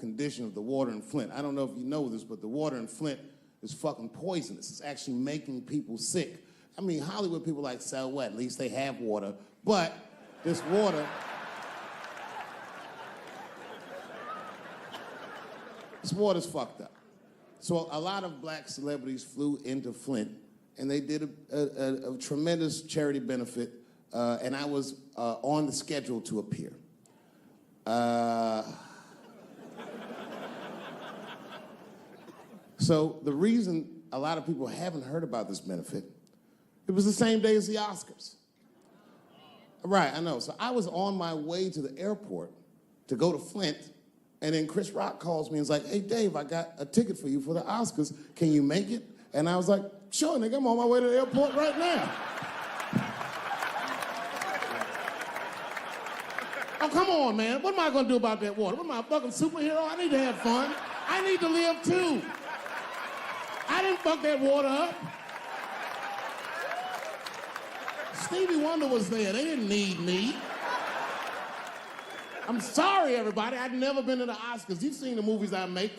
condition of the water in Flint. I don't know if you know this, but the water in Flint is fucking poisonous. It's actually making people sick. I mean, Hollywood people like, so what? At least they have water. But this water, this water's fucked up. So a lot of black celebrities flew into Flint, and they did a tremendous charity benefit, and I was on the schedule to appear. So the reason a lot of people haven't heard about this benefit, it was the same day as the Oscars. Right, I know. So I was on my way to the airport to go to Flint, and then Chris Rock calls me and is like, hey, Dave, I got a ticket for you for the Oscars. Can you make it? And I was like, sure, nigga, I'm on my way to the airport right now. Oh, come on, man. What am I going to do about that water? What am I, a fucking superhero? I need to have fun. I need to live, too. I didn't fuck that water up. Stevie Wonder was there. They didn't need me. I'm sorry, everybody. I've never been to the Oscars. You've seen the movies I make.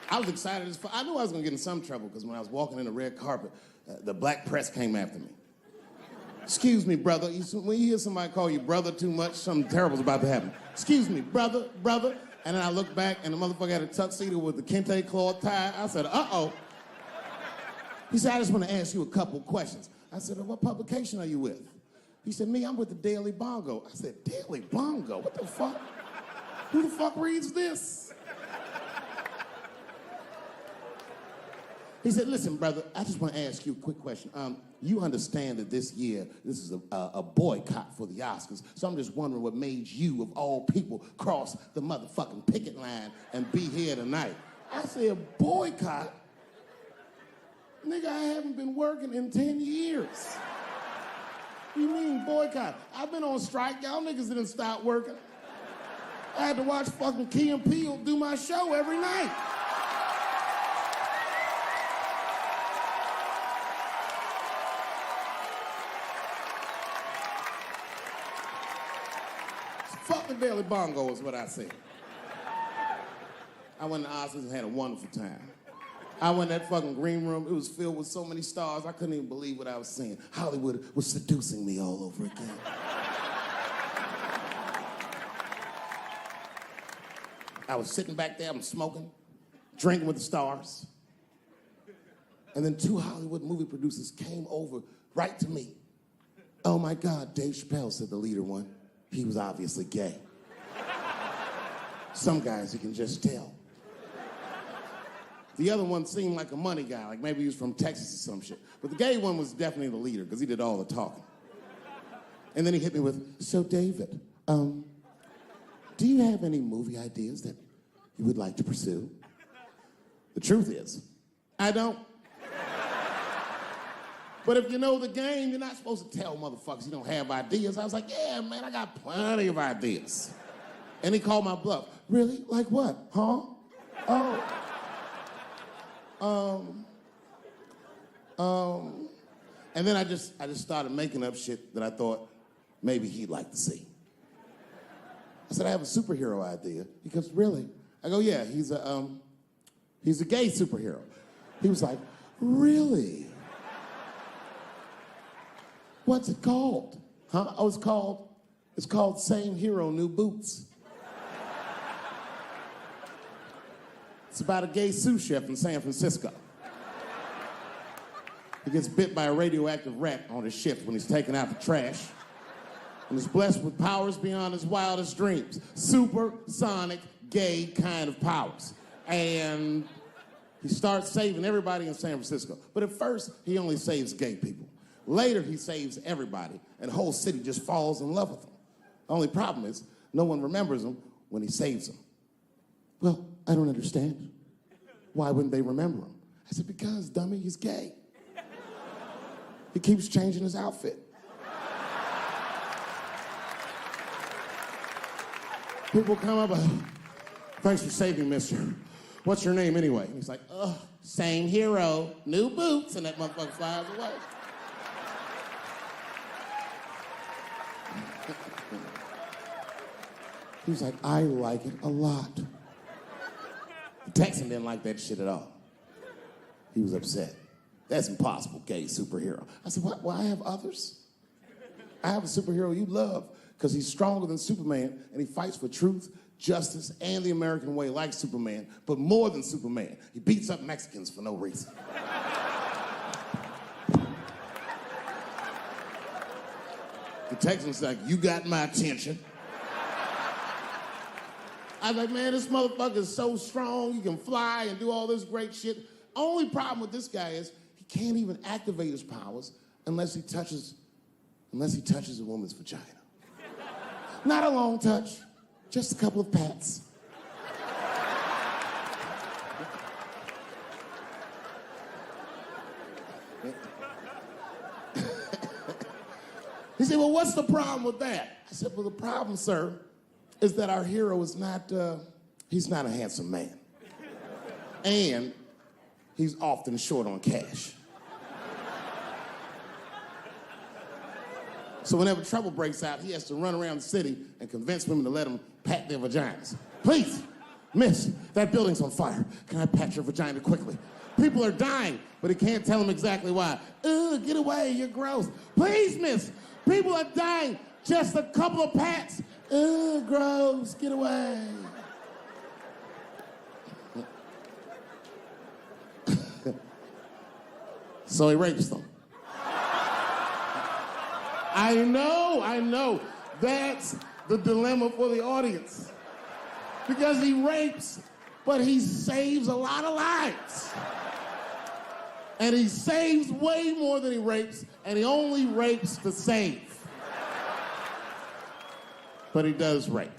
I was excited as fuck. I knew I was going to get in some trouble because when I was walking in the red carpet, the black press came after me. Excuse me, brother. When you hear somebody call you brother too much, something terrible's about to happen. Excuse me, brother. And then I looked back, and the motherfucker had a tuxedo with the kente cloth tie. I said, uh-oh. He said, I just want to ask you a couple questions. I said, what publication are you with? He said, me, I'm with the Daily Bongo. I said, Daily Bongo? What the fuck? Who the fuck reads this? He said, listen, brother, I just want to ask you a quick question. You understand that this year, this is a boycott for the Oscars, so I'm just wondering what made you, of all people, cross the motherfucking picket line and be here tonight. I said, boycott? Nigga, I haven't been working in 10 years. What do you mean boycott? I've been on strike. Y'all niggas didn't stop working. I had to watch fucking Key and Peele do my show every night. Fuck the Daily Bongo is what I said. I went to Oscars and had a wonderful time. I went in that fucking green room. It was filled with so many stars, I couldn't even believe what I was seeing. Hollywood was seducing me all over again. I was sitting back there, I'm smoking, drinking with the stars. And then 2 Hollywood movie producers came over right to me. Oh my God, Dave Chappelle, said the leader one. He was obviously gay. Some guys you can just tell. The other one seemed like a money guy, like maybe he was from Texas or some shit. But the gay one was definitely the leader because he did all the talking. And then he hit me with, so David, do you have any movie ideas that you would like to pursue? The truth is, I don't. But if you know the game, you're not supposed to tell motherfuckers you don't have ideas. I was like, yeah, man, I got plenty of ideas. And he called my bluff. Really? Like what? Huh? And then I just started making up shit that I thought maybe he'd like to see. I said, I have a superhero idea. He goes, really? I go, yeah, he's a gay superhero. He was like, really? What's it called? Huh? Oh, it's called Same Hero, New Boots. It's about a gay sous chef in San Francisco. He gets bit by a radioactive rat on his shift when he's taking out the trash. And is blessed with powers beyond his wildest dreams. Supersonic, gay kind of powers. And he starts saving everybody in San Francisco. But at first, he only saves gay people. Later, he saves everybody, and the whole city just falls in love with him. The only problem is, no one remembers him when he saves them. Well, I don't understand. Why wouldn't they remember him? I said, because, dummy, he's gay. He keeps changing his outfit. People come up, thanks for saving, mister. what's your name anyway? And he's like, ugh, same hero, new boots, and that motherfucker flies away. He was like, I like it a lot. The Texan didn't like that shit at all. He was upset. That's impossible, gay superhero. I said, what? Well, I have others. I have a superhero you love because he's stronger than Superman and he fights for truth, justice, and the American way like Superman, but more than Superman. He beats up Mexicans for no reason. The Texan's like, you got my attention. I was like, man, this motherfucker is so strong, he can fly and do all this great shit. Only problem with this guy is he can't even activate his powers unless he touches a woman's vagina. Not a long touch, just a couple of pats. He said, well, what's the problem with that? I said, well, the problem, sir, is that our hero is not, he's not a handsome man. And he's often short on cash. So whenever trouble breaks out, he has to run around the city and convince women to let him pat their vaginas. Please, miss, that building's on fire. Can I pat your vagina quickly? People are dying, but he can't tell them exactly why. Ugh, get away, you're gross. Please, miss, people are dying. Just a couple of pats. Ugh, gross, get away. So he rapes them. I know. That's the dilemma for the audience. Because he rapes, but he saves a lot of lives. And he saves way more than he rapes, and he only rapes to save. But he does rape.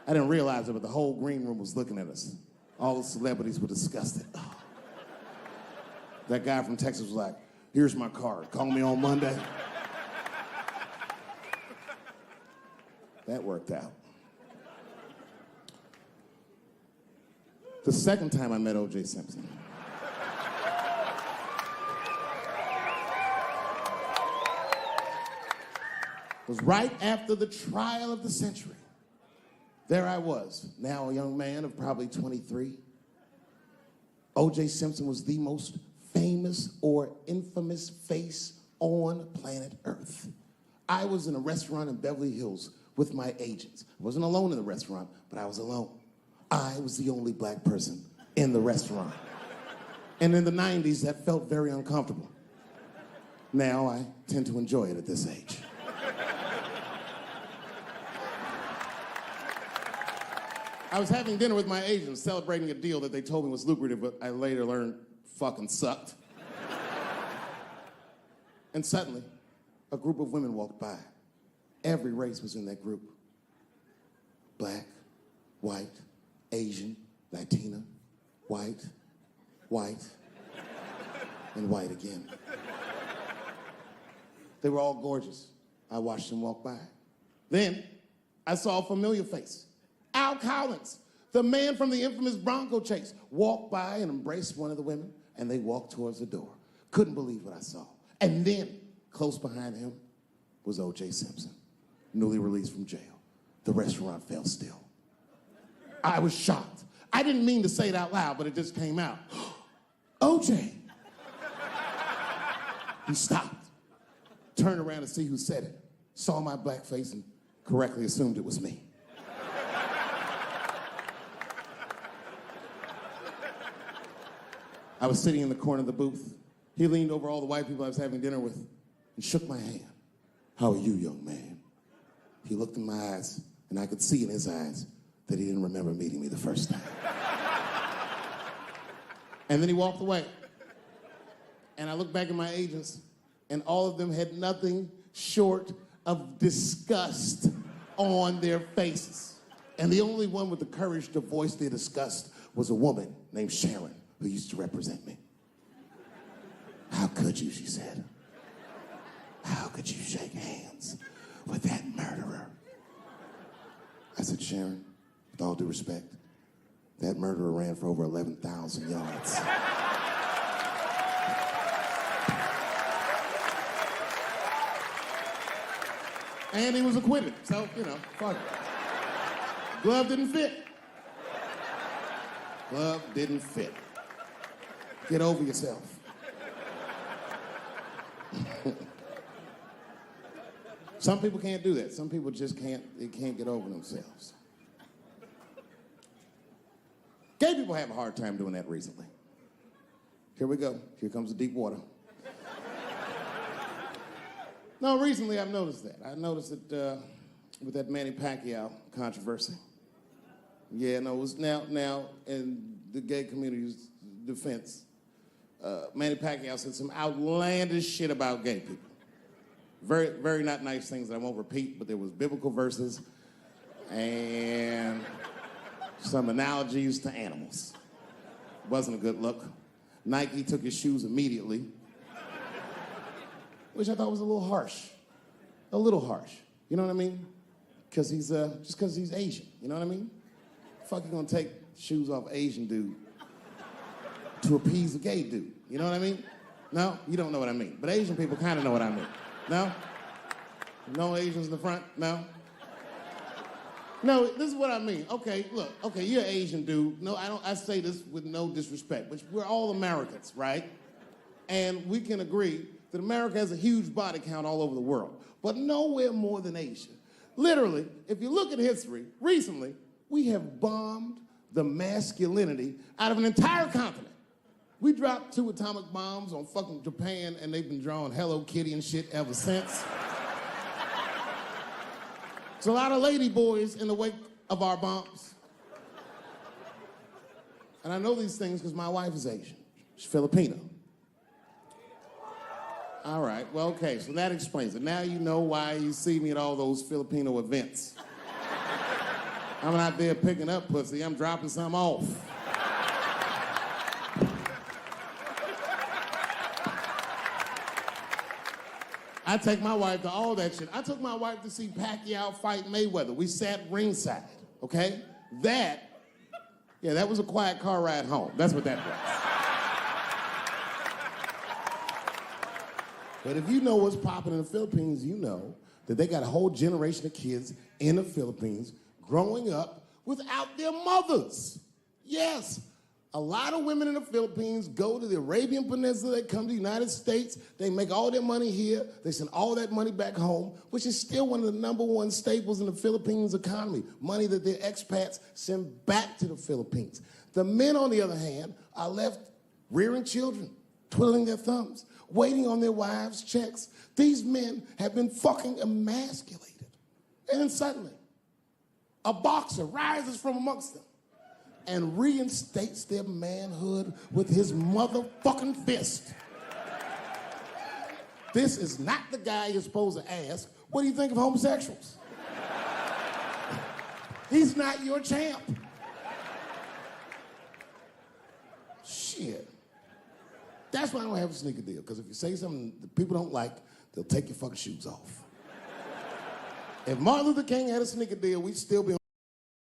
I didn't realize it, but the whole green room was looking at us. All the celebrities were disgusted. Oh. That guy from Texas was like, here's my card. Call me on Monday. That worked out. The second time I met O.J. Simpson, was right after the trial of the century. There I was, now a young man of probably 23. O.J. Simpson was the most famous or infamous face on planet Earth. I was in a restaurant in Beverly Hills with my agents. I wasn't alone in the restaurant, but I was alone. I was the only black person in the restaurant. And in the 90s, that felt very uncomfortable. Now I tend to enjoy it at this age. I was having dinner with my agents, celebrating a deal that they told me was lucrative, but I later learned fucking sucked. And suddenly, a group of women walked by. Every race was in that group. Black, white, Asian, Latina, white, and white again. They were all gorgeous. I watched them walk by. Then, I saw a familiar face. Al Collins, the man from the infamous Bongo chase, walked by and embraced one of the women, and they walked towards the door. Couldn't believe what I saw. And then, close behind him, was O.J. Simpson, newly released from jail. The restaurant fell still. I was shocked. I didn't mean to say it out loud, but it just came out. O.J. He stopped, turned around to see who said it, saw my black face, and correctly assumed it was me. I was sitting in the corner of the booth. He leaned over all the white people I was having dinner with and shook my hand. How are you, young man? He looked in my eyes, and I could see in his eyes that he didn't remember meeting me the first time. And then he walked away. And I looked back at my agents, and all of them had nothing short of disgust on their faces. And the only one with the courage to voice their disgust was a woman named Sharon, who used to represent me. How could you, she said. How could you shake hands with that murderer? I said, Sharon, with all due respect, that murderer ran for over 11,000 yards. And he was acquitted, so, you know, fuck it. Glove didn't fit. Glove didn't fit. Get over yourself. Some people can't do that. Some people just can't get over themselves. Gay people have a hard time doing that recently. Here we go. Here comes the deep water. No, recently I've noticed that. I noticed it with that Manny Pacquiao controversy. Yeah, no, it was now in the gay community's defense, Manny Pacquiao said some outlandish shit about gay people. Very, very not nice things that I won't repeat, but there was biblical verses and some analogies to animals. Wasn't a good look. Nike took his shoes immediately, which I thought was a little harsh. A little harsh. You know what I mean? Because he's, just because he's Asian. You know what I mean? Fuck, you gonna take shoes off Asian dude to appease a gay dude. You know what I mean? No? You don't know what I mean. But Asian people kind of know what I mean. No? No Asians in the front? No? No, this is what I mean. Okay, look, okay, you're an Asian dude. No, I say this with no disrespect, but we're all Americans, right? And we can agree that America has a huge body count all over the world, but nowhere more than Asia. Literally, if you look at history, recently, we have bombed the masculinity out of an entire continent. We dropped 2 atomic bombs on fucking Japan, and they've been drawing Hello Kitty and shit ever since. There's a lot of lady boys in the wake of our bombs. And I know these things because my wife is Asian. She's Filipino. All right, well, okay, so that explains it. Now you know why you see me at all those Filipino events. I'm not there picking up pussy, I'm dropping some off. I take my wife to all that shit. I took my wife to see Pacquiao fight Mayweather. We sat ringside, okay? That was a quiet car ride home. That's what that was. But if you know what's popping in the Philippines, you know that they got a whole generation of kids in the Philippines growing up without their mothers. Yes, a lot of women in the Philippines go to the Arabian Peninsula, they come to the United States, they make all their money here, they send all that money back home, which is still one of the #1 staples in the Philippines economy, money that their expats send back to the Philippines. The men, on the other hand, are left rearing children, twiddling their thumbs, waiting on their wives' checks. These men have been fucking emasculated. And then suddenly, a boxer rises from amongst them and reinstates their manhood with his motherfucking fist. This is not the guy you're supposed to ask, what do you think of homosexuals? He's not your champ. Shit. That's why I don't have a sneaker deal, because if you say something that people don't like, they'll take your fucking shoes off. If Martin Luther King had a sneaker deal, we'd still be on